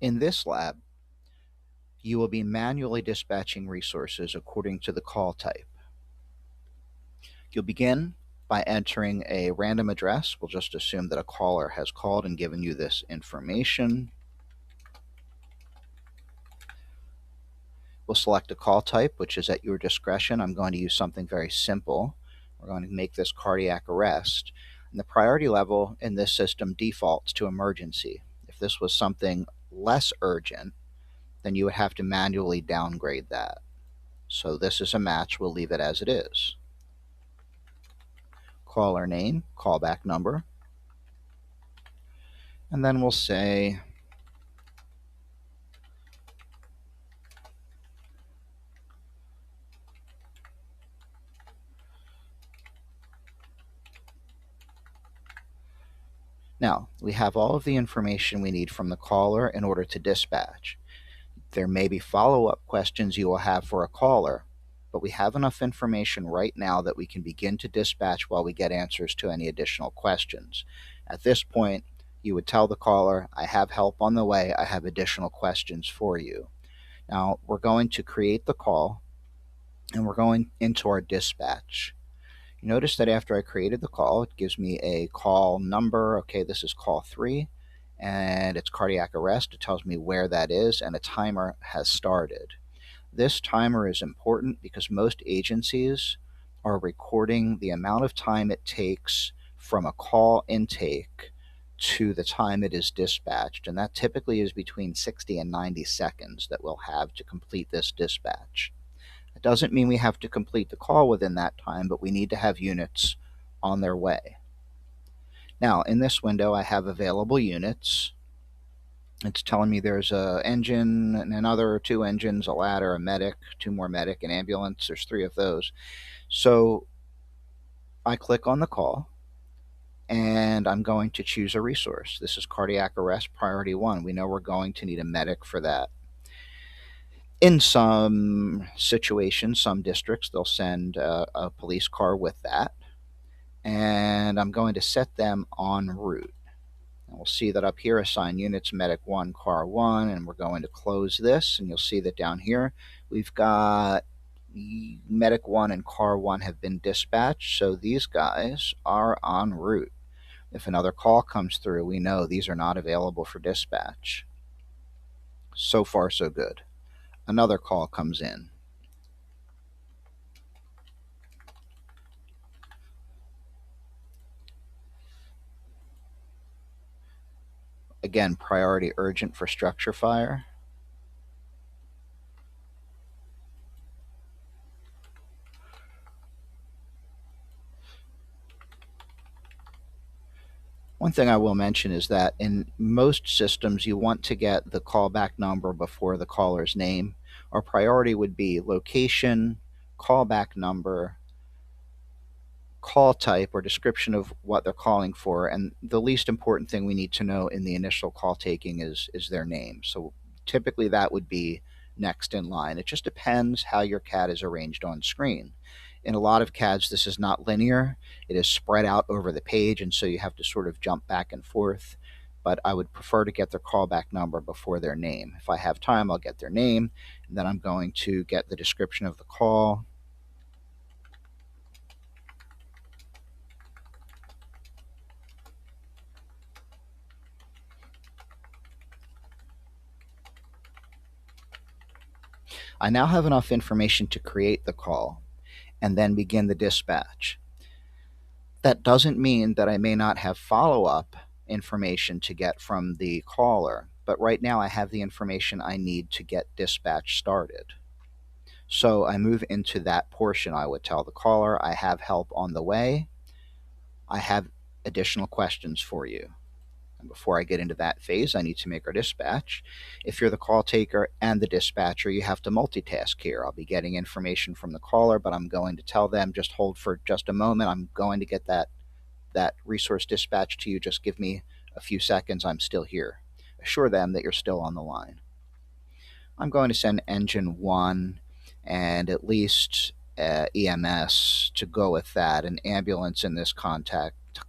In this lab, you will be manually dispatching resources according to the call type. You'll begin by entering a random address. We'll just assume that a caller has called and given you this information. We'll select a call type, which is at your discretion. I'm going to use something very simple. We're going to make this cardiac arrest. And the priority level in this system defaults to emergency. If this was something less urgent, then you would have to manually downgrade that. So this is a match. We'll leave it as it is. Caller name, callback number, and then we'll say now we have all of the information we need from the caller in order to dispatch. There may be follow-up questions you will have for a caller, but we have enough information right now that we can begin to dispatch while we get answers to any additional questions. At this point, you would tell the caller, I have help on the way, I have additional questions for you. Now, we're going to create the call, and we're going into our dispatch. You notice that after I created the call, it gives me a call number. Okay, this is call 3, and it's cardiac arrest. It tells me where that is, and a timer has started. This timer is important because most agencies are recording the amount of time it takes from a call intake to the time it is dispatched, and that typically is between 60 and 90 seconds that we'll have to complete this dispatch. It doesn't mean we have to complete the call within that time, but we need to have units on their way. Now, in this window, I have available units. It's telling me there's an engine and another 2 engines, a ladder, a medic, 2 more medic, an ambulance. There's 3 of those. So I click on the call, and I'm going to choose a resource. This is cardiac arrest priority 1. We know we're going to need a medic for that. In some situations, some districts, they'll send a police car with that. And I'm going to set them en route. And we'll see that up here, assign units, medic 1, car 1, and we're going to close this. And you'll see that down here, we've got medic 1 and car 1 have been dispatched. So these guys are en route. If another call comes through, we know these are not available for dispatch. So far, so good. Another call comes in. Again, priority urgent for structure fire. One thing I will mention is that in most systems, you want to get the callback number before the caller's name. Our priority would be location, callback number, call type or description of what they're calling for, and the least important thing we need to know in the initial call taking is their name. So typically that would be next in line. It just depends how your CAD is arranged on screen. In a lot of CADs, this is not linear. It is spread out over the page, and so you have to sort of jump back and forth. But I would prefer to get their callback number before their name. If I have time, I'll get their name, and then I'm going to get the description of the call. I now have enough information to create the call and then begin the dispatch. That doesn't mean that I may not have follow-up information to get from the caller, but right now I have the information I need to get dispatch started. So I move into that portion. I would tell the caller, I have help on the way. I have additional questions for you. And before I get into that phase, I need to make our dispatch. If you're the call taker and the dispatcher, you have to multitask here. I'll be getting information from the caller, but I'm going to tell them, just hold for just a moment. I'm going to get that resource dispatched to you. Just give me a few seconds. I'm still here. Assure them that you're still on the line. I'm going to send engine 1 and at least EMS to go with that. An ambulance in this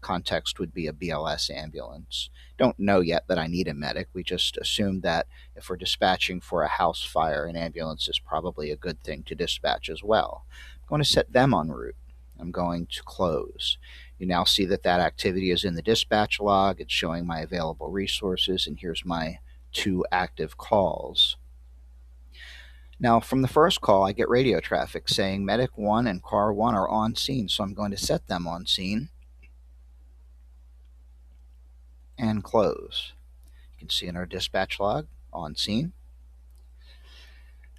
context would be a BLS ambulance. Don't know yet that I need a medic. We just assume that if we're dispatching for a house fire, an ambulance is probably a good thing to dispatch as well. I'm going to set them en route. I'm going to close. You now see that that activity is in the dispatch log. It's showing my available resources, and here's my 2 active calls. Now, from the first call, I get radio traffic saying Medic 1 and Car 1 are on scene, so I'm going to set them on scene and close. You can see in our dispatch log, on scene.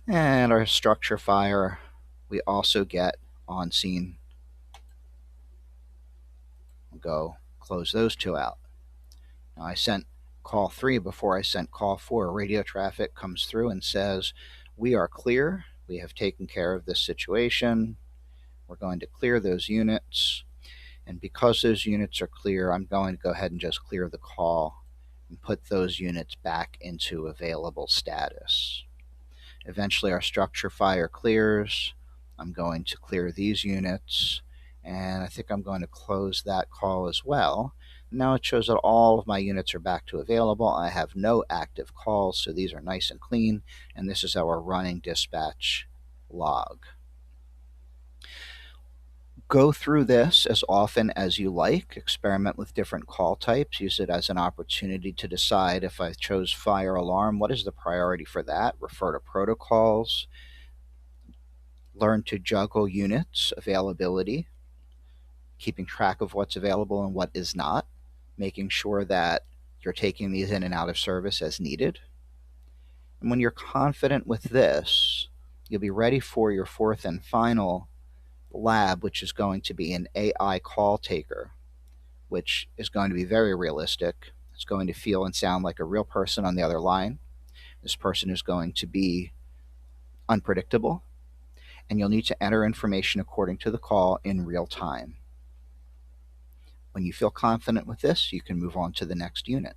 And our structure fire, we also get on scene. We'll go close those 2 out. Now, I sent call 3 before I sent call 4. Radio traffic comes through and says, we are clear. We have taken care of this situation. We're going to clear those units. And because those units are clear, I'm going to go ahead and just clear the call and put those units back into available status. Eventually our structure fire clears. I'm going to clear these units, and I think I'm going to close that call as well. Now it shows that all of my units are back to available. I have no active calls, so these are nice and clean, and this is our running dispatch log. Go through this as often as you like. Experiment with different call types. Use it as an opportunity to decide, if I chose fire alarm, what is the priority for that? Refer to protocols. Learn to juggle units, availability, keeping track of what's available and what is not, making sure that you're taking these in and out of service as needed. And when you're confident with this, you'll be ready for your 4th and final lab, which is going to be an AI call taker, which is going to be very realistic. It's going to feel and sound like a real person on the other line. This person is going to be unpredictable, and you'll need to enter information according to the call in real time. When you feel confident with this, you can move on to the next unit.